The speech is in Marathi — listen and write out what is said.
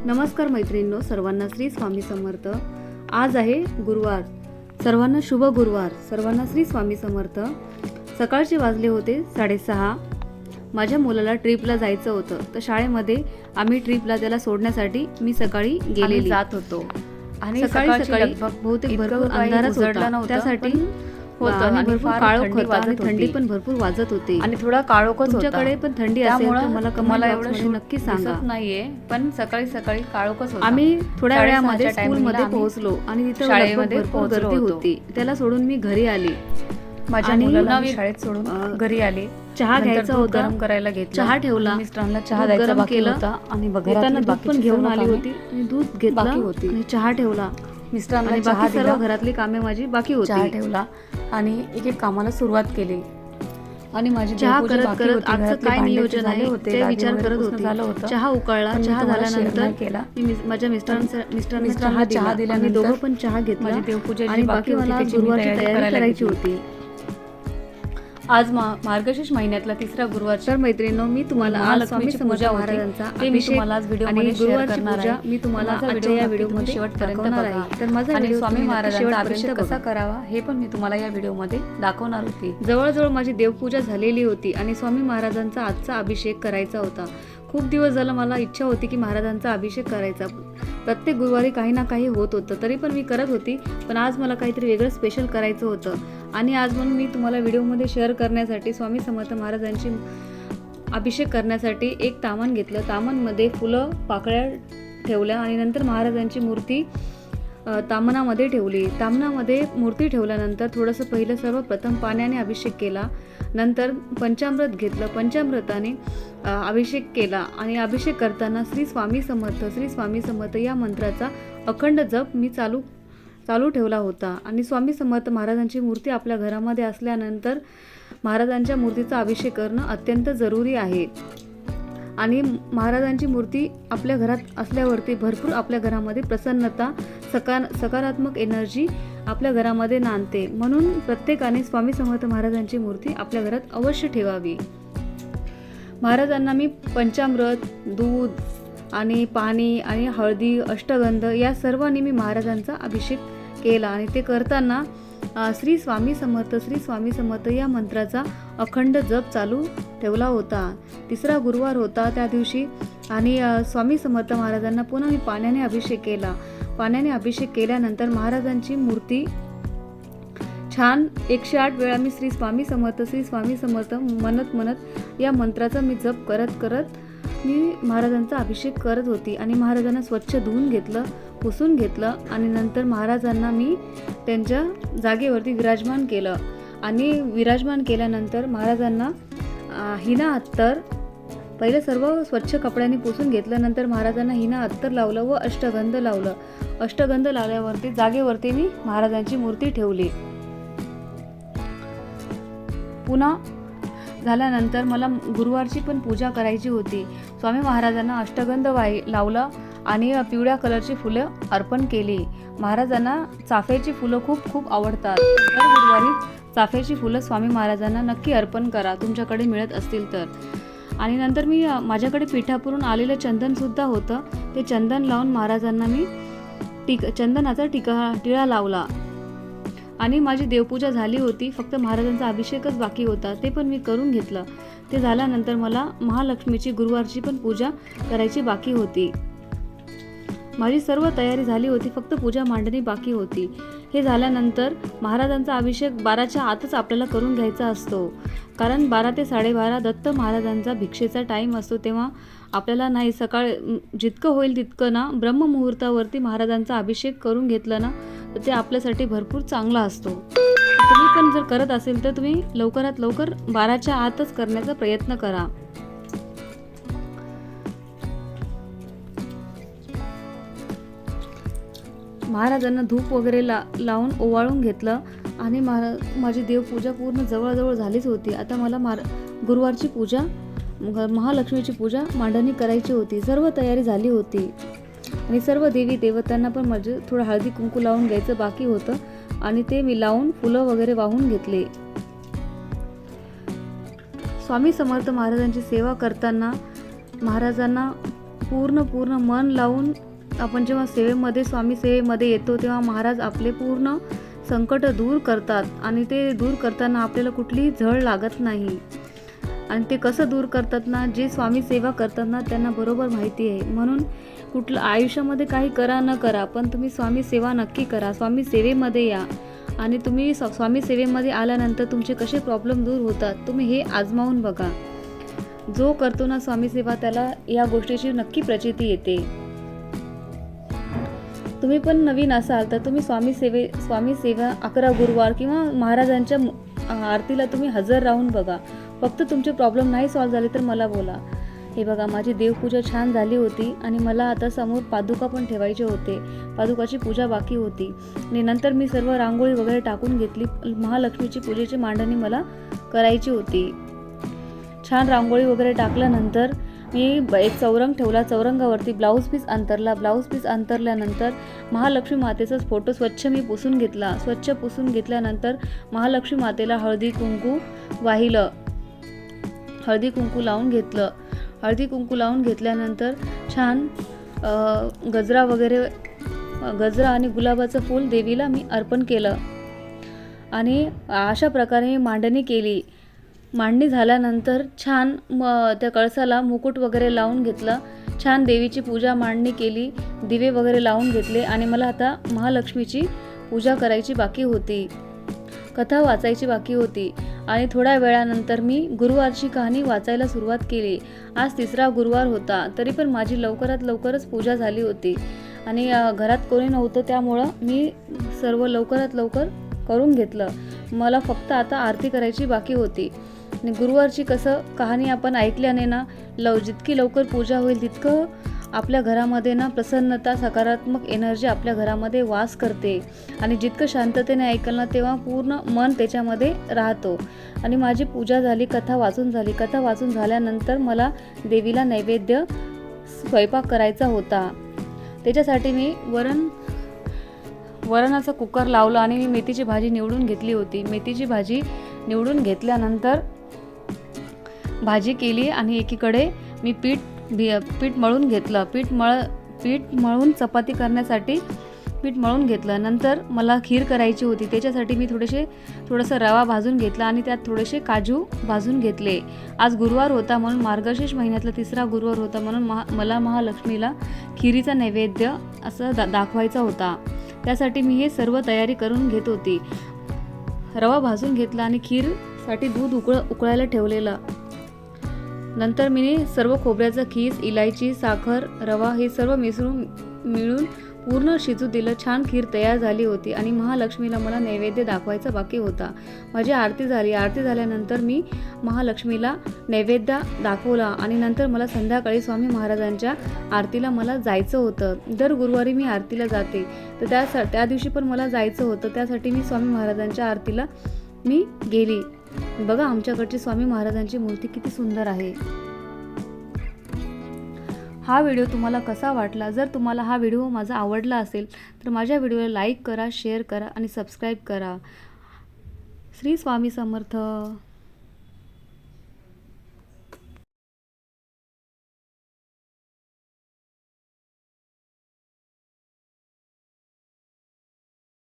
नमस्कार मैत्रिणींनो, सर्वांना श्री स्वामी समर्थ। आज आहे गुरुवार, सर्वांना शुभ गुरुवार, सर्वांना श्री स्वामी समर्थ। सकाळचे वाजले होते 6:30। माझ्या मुलाला ट्रिपला जायचं होतं, तर शाळेमध्ये आम्ही ट्रिपला त्याला सोडण्यासाठी मी सकाळी गेलेली जात होतो आणि सकाळी बहुतेक भरपूर अंधारच होता, त्यासाठी होतं आणि भरपूर काळोख होता आणि थंडी पण भरपूर वाजत होती आणि थोडा काळोखच होता। तुमच्याकडे पण थंडी असेल तर मला एवढं नक्की सांगा। नाहीये, पण सकाळी काळोखच होता। आम्ही थोड्या वेळामध्ये स्कूलमध्ये पोहोचलो आणि तिथे शाळेमध्ये भरपूर गर्दी होती। त्याला सोडून मी घरी आली। माझ्या मुलाला शाळेत सोडून घरी आले। चहा घ्यायचा होता, गरम करायला घेतला, चहा ठेवला, मिस्टरांना चहा द्यायचा बाकी होता आणि बघताना दूध पण घेऊन आली होती आणि दूध घेतला आणि चहा ठेवला। मिस्टरांना चहा सर्व घरातली कामे माझी बाकी होती, चहा ठेवला आणि एक कामाला सुरुवात केली आणि माझी चहा करत करत आजचं काय नियोजन आहे ते विचार करत होते। चहा उकळला, चहा झाल्यानंतर माझ्या मिस्टरांना चहा दिला आणि दोघं पण चहा घेतला आणि बाकी मला गुरुवारची तयारी करायची होती। आज मार्गशीर्ष महिन्यातला तिसरा गुरुवार। तर मैत्रिणींनो, मी तुम्हाला स्वामी समर्थ महाराजांचा अभिषेक आज व्हिडिओमध्ये शेअर करणार आहे। मी तुम्हाला आजच्या या व्हिडिओमध्ये शेवटपर्यंत बघा। तर माझा आणि व्हिडिओ स्वामी महाराजांचा अभिषेक कसा करावा हे पण मी तुम्हाला या व्हिडिओमध्ये दाखवणार होती। जवळजवळ माझी देवपूजा झालेली होती आणि स्वामी महाराजांचा आजचा अभिषेक करायचा होता। खूप दिवस झालं मला इच्छा होती की महाराजांचा अभिषेक करायचा। प्रत्येक गुरुवारी काही ना काही होत होतं, तरी पण मी करत होती, पण आज मला काहीतरी वेगळं स्पेशल करायचं होतं आणि आज म्हणून मी तुम्हाला व्हिडिओमध्ये शेअर करण्यासाठी स्वामी समर्थ महाराजांची अभिषेक करण्यासाठी एक तामण घेतलं। तामणमध्ये फुलं पाकळ्या ठेवल्या आणि नंतर महाराजांची मूर्ती तामणामध्ये ठेवली। तामणामध्ये मूर्ती ठेवल्यानंतर थोडंसं पहिलं सर्वप्रथम पाण्याने अभिषेक केला, नंतर पंचामृत घेतलं, पंचामृताने अभिषेक केला आणि अभिषेक करताना श्री स्वामी समर्थ या मंत्राचा अखंड जप मी चालू ठेवला होता। आणि स्वामी समर्थ महाराजांची मूर्ती आपल्या घरामध्ये असल्यानंतर महाराजांच्या मूर्तीचा अभिषेक करणं अत्यंत जरुरी आहे आणि महाराजांची मूर्ती आपल्या घरात असल्यावरती भरपूर आपल्या घरामध्ये प्रसन्नता, सकारात्मक एनर्जी आपल्या घरामध्ये नांदते। म्हणून प्रत्येकाने स्वामी समर्थ महाराजांची मूर्ती आपल्या घरात अवश्य ठेवावी। महाराजांना मी पंचामृत, दूध आणि पाणी आणि हळदी, अष्टगंध या सर्वांनी मी महाराजांचा अभिषेक केला आणि ते करताना श्री स्वामी समर्थ या मंत्राचा अखंड जप चालू ठेवला होता। तिसरा गुरुवार होता त्या दिवशी आणि स्वामी समर्थ महाराजांना पुन्हा मी पाण्याने अभिषेक केला। पाण्याने अभिषेक केल्यानंतर महाराजांची मूर्ती छान 108 वेळा मी श्री स्वामी समर्थ म्हणत या मंत्राचा मी जप करत मी महाराजांचा अभिषेक करत होती आणि महाराजांना स्वच्छ धुवून घेतलं, पुसून घेतलं आणि नंतर महाराजांना मी त्यांच्या जागेवरती विराजमान केलं आणि विराजमान केल्यानंतर महाराजांना हिना अत्तर पहिलं सर्व स्वच्छ कपड्यांनी पुसून घेतलं, नंतर महाराजांना हिना अत्तर लावलं व अष्टगंध लावलं। अष्टगंध लावल्यावरती जागेवरती मी महाराजांची मूर्ती ठेवली। पुन्हा झाल्यानंतर मला गुरुवारची पण पूजा करायची होती। स्वामी महाराजांना अष्टगंध लावलं आणि पिवळ्या कलरची फुलं अर्पण केली। महाराजांना चाफ्याची फुलं खूप आवडतात। दर गुरुवारी चाफ्याची फुलं स्वामी महाराजांना नक्की अर्पण करा, तुमच्याकडे मिळत असतील तर। आणि नंतर मी माझ्याकडे पिठापुरून आलेलं चंदनसुद्धा होतं, ते चंदन लावून महाराजांना मी चंदनाचा टिळा लावला आणि माझी देवपूजा झाली होती। फक्त महाराजांचा अभिषेकच बाकी होता, ते पण मी करून घेतलं। ते झाल्यानंतर मला महालक्ष्मीची गुरुवारची पण पूजा करायची बाकी होती। माझी सर्व तयारी झाली होती, फक्त पूजा मांडणी बाकी होती। हे झाल्यानंतर महाराजांचा अभिषेक 12च्या आतच आपल्याला करून घ्यायचा असतो, कारण 12 ते 12:30 दत्त महाराजांचा भिक्षेचा टाईम असतो, तेव्हा आपल्याला नाही सकाळ जितकं होईल तितकं ना ब्रह्ममुहूर्तावरती महाराजांचा अभिषेक करून घेतलं ना तर ते आपल्यासाठी भरपूर चांगला असतो। तुम्ही पण जर करत असेल तर तुम्ही लवकरात लवकर 12च्या आतच करण्याचा प्रयत्न करा। महाराजांना धूप वगैरे लावून ओवाळून घेतलं आणि माझी देवपूजा पूर्ण जवळजवळ झालीच होती। आता मला गुरुवारची पूजा, महालक्ष्मीची पूजा मांडणी करायची होती। सर्व तयारी झाली होती आणि सर्व देवी देवतांना पण माझं थोडं हळदी कुंकू लावून घ्यायचं बाकी होतं आणि ते मी लावून फुलं वगैरे वाहून घेतले। स्वामी समर्थ महाराजांची सेवा करताना महाराजांना पूर्ण मन लावून आपण जेव्हा सेवेमध्ये स्वामी सेवेमध्ये येतो तेव्हा महाराज आपले पूर्ण संकट दूर करतात आणि ते दूर करताना आपल्याला कुठलीही झळ लागत नाही. आणि ते कसं दूर करतात ना, जे स्वामी सेवा करतात ना त्यांना बरोबर माहिती आहे. म्हणून कुठलं आयुष्यामध्ये काही करा न करा पण तुम्ही स्वामी सेवा नक्की करा, स्वामी सेवेमध्ये या. आणि तुम्ही स्वामी सेवेमध्ये आल्यानंतर तुमचे कसे प्रॉब्लेम दूर होतात तुम्ही हे आजमावून बघा. जो करतो ना स्वामी सेवा त्याला या गोष्टीची नक्की प्रचिती येते. तुम्ही पण नवीन असाल तर तुम्ही स्वामी सेवा 11 गुरुवार किंवा महाराजांच्या आरतीला तुम्ही हजर राहून बघा. फक्त तुमचे प्रॉब्लेम नाही सॉल्व्ह झाले तर मला बोला. हे बघा माझी देवपूजा छान झाली होती आणि मला आता समोर पादुका पण ठेवायचे होते. पादुकाची पूजा बाकी होती आणि नंतर मी सर्व रांगोळी वगैरे टाकून घेतली. महालक्ष्मीची पूजेची मांडणी मला करायची होती. छान रांगोळी वगैरे टाकल्यानंतर मी एक चौरंग ठेवला. चौरंगावरती ब्लाऊज पीस अंतरला. ब्लाऊज पीस अंतरल्यानंतर महालक्ष्मी मातेचाच फोटो स्वच्छ मी पुसून घेतला. स्वच्छ पुसून घेतल्यानंतर महालक्ष्मी मातेला हळदी कुंकू वाहिलं. हळदी कुंकू लावून घेतलं. हळदी कुंकू लावून घेतल्यानंतर छान गजरा आणि गुलाबाचं फूल देवीला मी अर्पण केलं आणि अशा प्रकारे मांडणी केली. मांडणी झाल्यानंतर छान त्या कळसाला मुकुट वगैरे लावून घेतला. छान देवीची पूजा मांडणी केली. दिवे वगैरे लावून घेतले आणि मला आता महालक्ष्मीची पूजा करायची बाकी होती. कथा वाचायची बाकी होती आणि थोड्या वेळानंतर मी गुरुवारची कहाणी वाचायला सुरुवात केली. आज 3रा गुरुवार होता तरी पण माझी लवकरच पूजा झाली होती आणि घरात कोणी नव्हतं त्यामुळं मी सर्व लवकर करून घेतलं. मला फक्त आता आरती करायची बाकी होती. आणि गुरुवारची कसं कहाणी आपण ऐकल्याने ना जितकी लवकर पूजा होईल तितकं आपल्या घरामध्ये ना प्रसन्नता सकारात्मक एनर्जी आपल्या घरामध्ये वास करते आणि जितकं शांततेने ऐकलं ना तेव्हा पूर्ण मन त्याच्यामध्ये राहतो. आणि माझी पूजा झाली. कथा वाचून झाल्यानंतर मला देवीला नैवेद्य स्वयंपाक करायचा होता. त्याच्यासाठी मी वरणाचा कुकर लावला आणि मी मेथीची भाजी निवडून घेतली होती. मेथीची भाजी निवडून घेतल्यानंतर भाजी केली आणि एकीकडे मी पीठ मळून घेतलं. पीठ मळून चपाती करण्यासाठी पीठ मळून घेतलं. नंतर मला खीर करायची होती. त्याच्यासाठी मी थोडासा रवा भाजून घेतला आणि त्यात थोडेसे काजू भाजून घेतले. आज गुरुवार होता म्हणून मार्गशीर्ष महिन्यातला 3रा गुरुवार होता म्हणून मला महालक्ष्मीला खिरीचा नैवेद्य असं दाखवायचा होता. त्यासाठी मी हे सर्व तयारी करून घेत होती. रवा भाजून घेतला आणि खीरसाठी दूध उकळायला ठेवलेलं. नंतर मी सर्व खोबऱ्याचा खीस, इलायची, साखर, रवा हे सर्व मिळून पूर्ण शिजू दिलं. छान खीर तयार झाली होती आणि महालक्ष्मीला मला नैवेद्य दाखवायचा बाकी होता. माझी आरती झाली. आरती झाल्यानंतर मी महालक्ष्मीला नैवेद्य दाखवला आणि नंतर मला संध्याकाळी स्वामी महाराजांच्या आरतीला मला जायचं होतं. दर गुरुवारी मी आरतीला जाते तर त्या दिवशी पण मला जायचं होतं. त्यासाठी मी स्वामी महाराजांच्या आरतीला मी गेली. बघा आमच्याकडची स्वामी महाराजांची मूर्ती किती सुंदर आहे. हा व्हिडिओ तुम्हाला कसा वाटला? जर तुम्हाला हा व्हिडिओ माझा आवडला असेल तर माझ्या व्हिडिओला लाईक करा, शेअर करा आणि सबस्क्राईब करा. श्री स्वामी समर्थ.